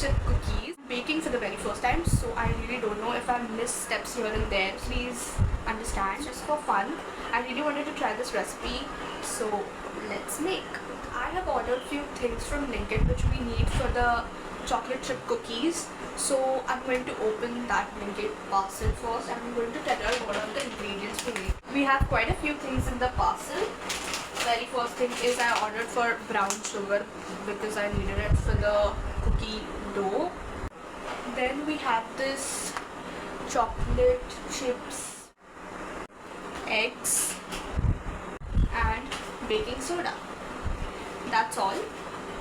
chip cookies. Baking for the very first time, so I really don't know if I missed steps here and there. Please understand, just for fun. I really wanted to try this recipe, so let's make. I have ordered few things from Blinkit which we need for the chocolate chip cookies. So I'm going to open that Blinkit parcel first and I'm going to tell you what are the ingredients we need. We have quite a few things in the parcel. Very first thing is I ordered for brown sugar because I needed it for the cookie dough. Then we have this chocolate chips, eggs and baking soda. That's all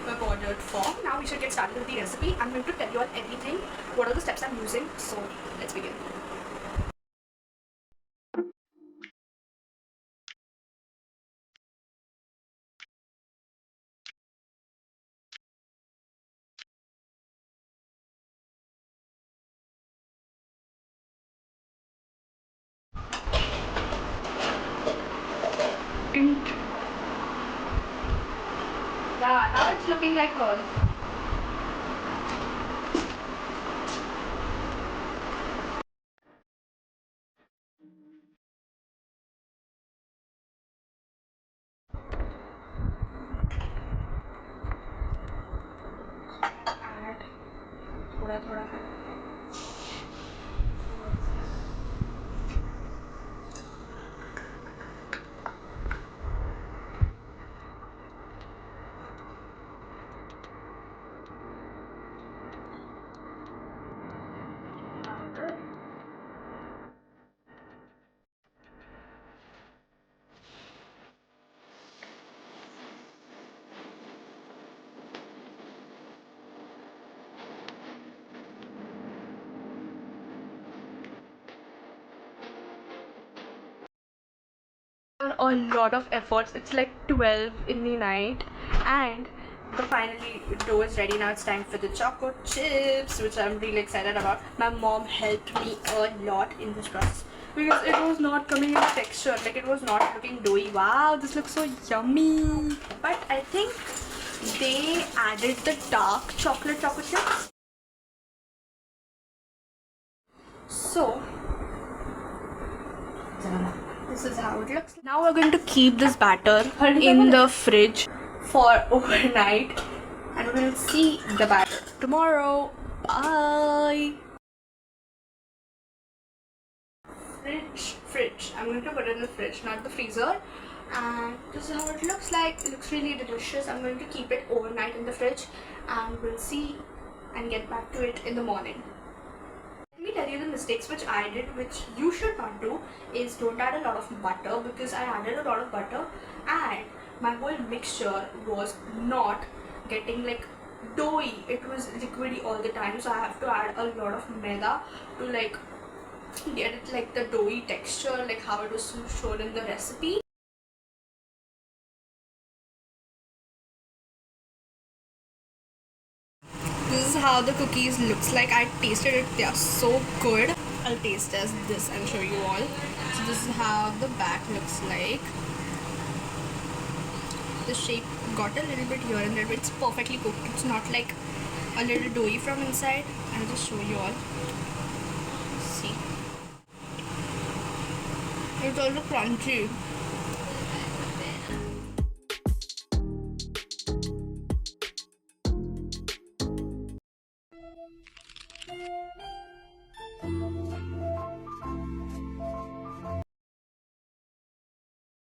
we've ordered for. Now we should get started with the recipe. I'm going to tell you all everything, what are the steps I'm using, so let's begin. Yeah, now it's looking like hers. Add थोड़ा थोड़ा a lot of efforts. It's like 12 in the night and the finally dough is ready. Now it's time for the chocolate chips, which I'm really excited about. My mom helped me a lot in this process because it was not coming in the texture, like it was not looking doughy. Wow, this looks so yummy. But I think they added the dark chocolate chips. So this is how it looks. Now we're going to keep this batter in the fridge for overnight and we'll see the batter tomorrow. Bye. Fridge. I'm going to put it in the fridge, not the freezer. And this is how it looks like. It looks really delicious. I'm going to keep it overnight in the fridge and we'll see and get back to it in the morning. Let me tell you the mistakes which I did, which you should not do, is don't add a lot of butter, because I added a lot of butter and my whole mixture was not getting like doughy. It was liquidy all the time, so I have to add a lot of maida to like get it like the doughy texture, like how it was shown in the recipe. This is how the cookies looks like. I tasted it, they are so good. I'll taste test this and show you all. So this is how the back looks like. The shape got a little bit here and there, but it's perfectly cooked. It's not like a little doughy from inside. I'll just show you all. See, it's also crunchy.